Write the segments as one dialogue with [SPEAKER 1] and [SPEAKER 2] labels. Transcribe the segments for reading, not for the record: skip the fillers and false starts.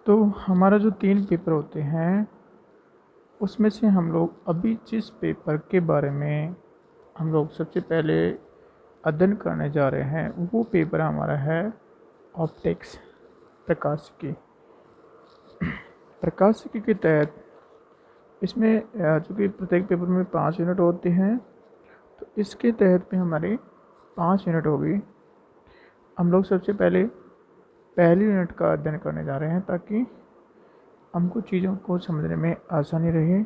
[SPEAKER 1] तो हमारा जो 3 पेपर होते हैं, उसमें से हम लोग अभी जिस पेपर के बारे में हम लोग सबसे पहले अध्ययन करने जा रहे हैं, वो पेपर हमारा है ऑप्टिक्स, प्रकाशिकी। प्रकाशिकी के तहत इसमें चूँकि प्रत्येक पेपर में 5 यूनिट होते हैं, तो इसके तहत में हमारे 5 यूनिट होगी। हम लोग सबसे पहले पहली यूनिट का अध्ययन करने जा रहे हैं ताकि हमको चीज़ों को समझने में आसानी रहे।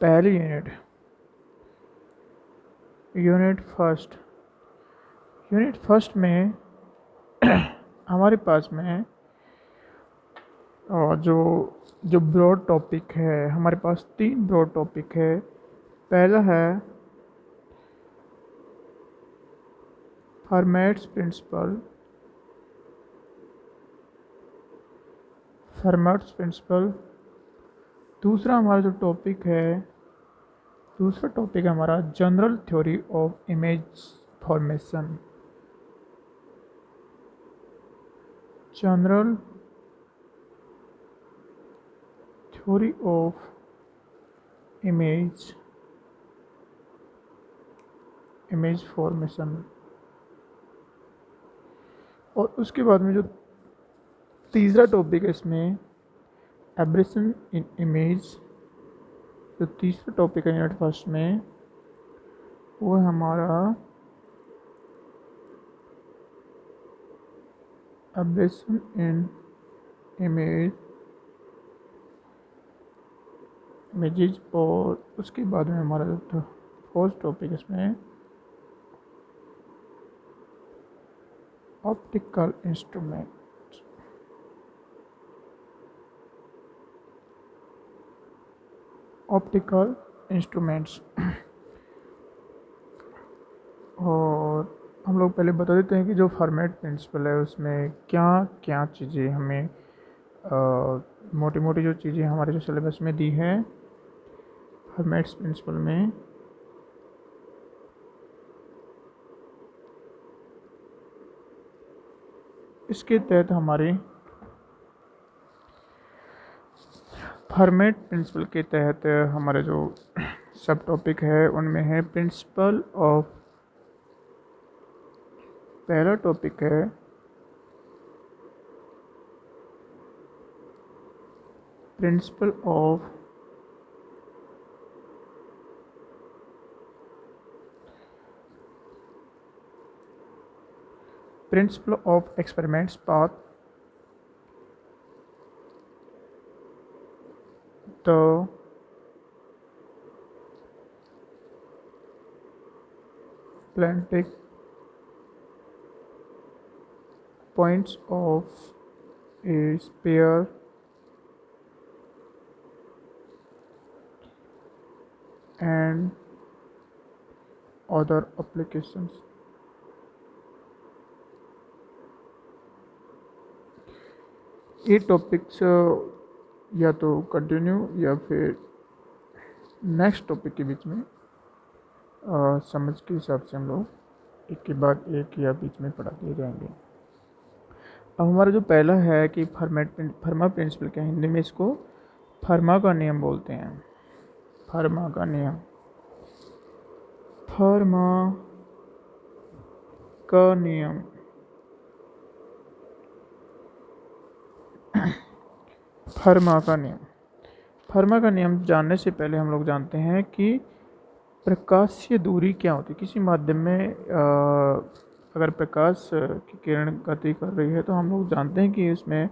[SPEAKER 1] पहली यूनिट फर्स्ट में हमारे पास में जो जो ब्रॉड टॉपिक है, हमारे पास 3 ब्रॉड टॉपिक है। पहला है फर्मेट्स प्रिंसिपल। दूसरा हमारा जो टॉपिक है, दूसरा टॉपिक हमारा general theory of image formation. General theory of image formation. और उसके बाद में जो तीसरा टॉपिक है इसमें एब्रेशन इन इमेज। जो तीसरा टॉपिक है यूनिट फर्स्ट में, वो है हमारा एब्रेशन इन इमेजेस। और उसके बाद में हमारा जो फोर्थ टॉपिक इसमें ऑप्टिकल इंस्ट्रूमेंट्स। और हम लोग पहले बता देते हैं कि जो फॉर्मेट प्रिंसिपल है उसमें क्या क्या चीज़ें हमें मोटी मोटी जो चीज़ें हमारे जो सिलेबस में दी है फॉर्मेट्स प्रिंसिपल में। इसके तहत हमारे फॉर्मेट प्रिंसिपल के तहत हमारे जो सब टॉपिक है उनमें है पहला टॉपिक है principle of experiments path. The planetic points of a sphere and other applications। ये टॉपिक्स या तो कंटिन्यू या फिर नेक्स्ट टॉपिक के बीच में समझ के हिसाब से हम लोग एक के बाद एक या बीच में पढ़ा दिए जाएंगे। अब हमारा जो पहला है कि फर्मा प्रिंसिपल क्या, हिंदी में इसको फर्मा का नियम बोलते हैं। फर्मा का नियम फर्मा का नियम जानने से पहले हम लोग जानते हैं कि प्रकाशीय दूरी क्या होती है। किसी माध्यम में अगर प्रकाश की किरण गति कर रही है तो हम लोग जानते हैं कि उसमें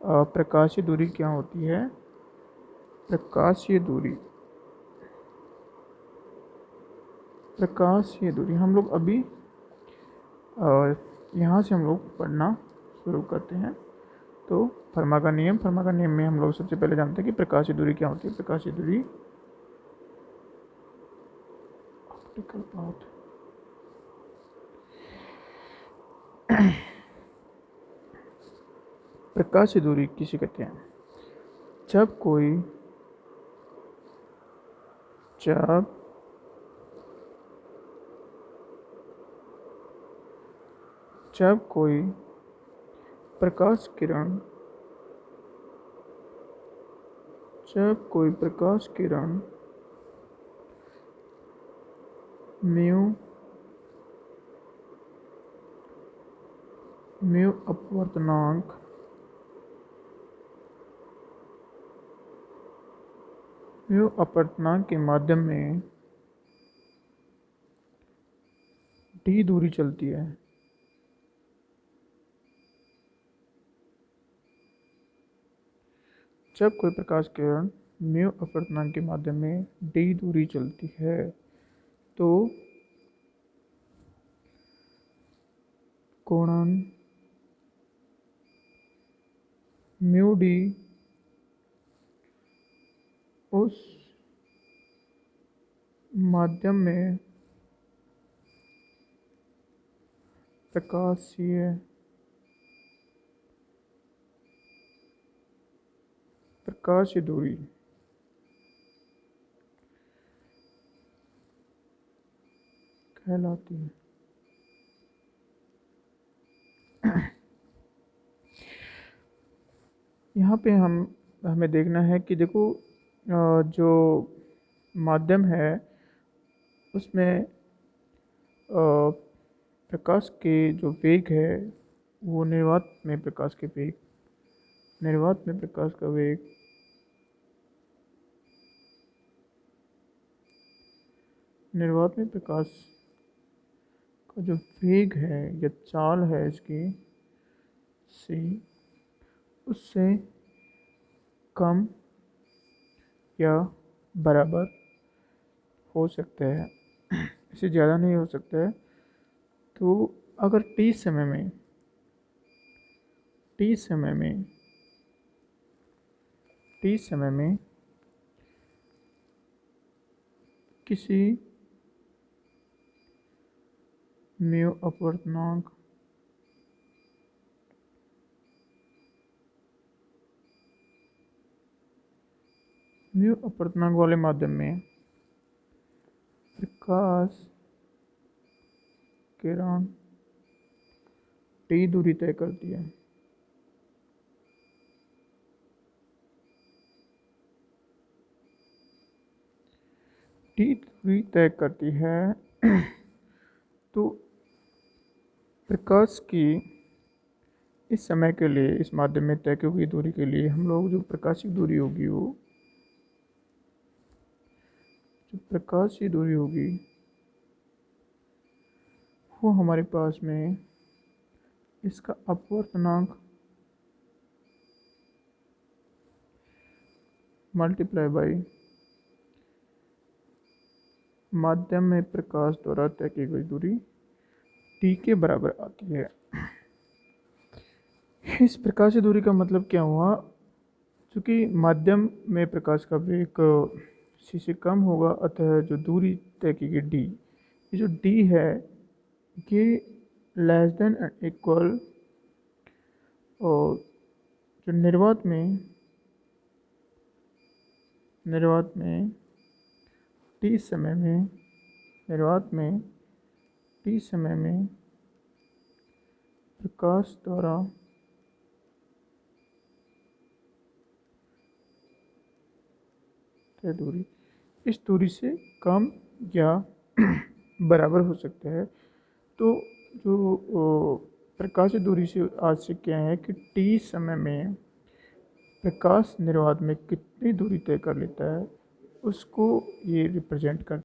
[SPEAKER 1] प्रकाशीय दूरी क्या होती है। प्रकाशीय दूरी हम लोग अभी यहाँ से हम लोग पढ़ना शुरू करते हैं। तो फर्मा का नियम में हम लोग सबसे पहले जानते हैं कि प्रकाशीय दूरी क्या होती है। प्रकाशीय दूरी ऑप्टिकल पाथ। प्रकाशीय दूरी किसे कहते हैं? जब कोई प्रकाश किरण जब कोई प्रकाश किरण म्यू अपवर्तनांक के माध्यम में d दूरी चलती है, जब कोई प्रकाश किरण म्यू अपवर्तनांक के माध्यम में d दूरी चलती है तो कोणन म्यू d उस माध्यम में प्रकाशीय दूरी कहलाती है। यहाँ पे हमें देखना है कि देखो जो माध्यम है उसमें प्रकाश के जो वेग है वो निर्वात में प्रकाश का वेग निर्वात में प्रकाश का जो वेग है या चाल है इसकी c उससे कम या बराबर हो सकता है, इससे ज़्यादा नहीं हो सकता है। तो अगर t समय में किसी म्यू अपवर्तनांक वाले माध्यम में प्रकाश किरण t दूरी तय करती है, तो प्रकाश की इस समय के लिए इस माध्यम में तय की हुई दूरी के लिए हम लोग जो प्रकाशीय दूरी होगी वो हमारे पास में इसका अपवर्तनांक मल्टीप्लाई बाई माध्यम में प्रकाश द्वारा तय की गई दूरी t के बराबर आती है। इस प्रकाशीय दूरी का मतलब क्या हुआ, चूँकि माध्यम में प्रकाश का वेग c से कम होगा, अतः जो दूरी तय की गई d, ये जो d है ये लेस देन एंड इक्वल और जो निर्वात में t समय में प्रकाश द्वारा तय दूरी इस दूरी से कम या बराबर हो सकता है। तो जो प्रकाशीय दूरी से आज से क्या है कि t समय में प्रकाश निर्वात में कितनी दूरी तय कर लेता है उसको ये रिप्रेजेंट करता है।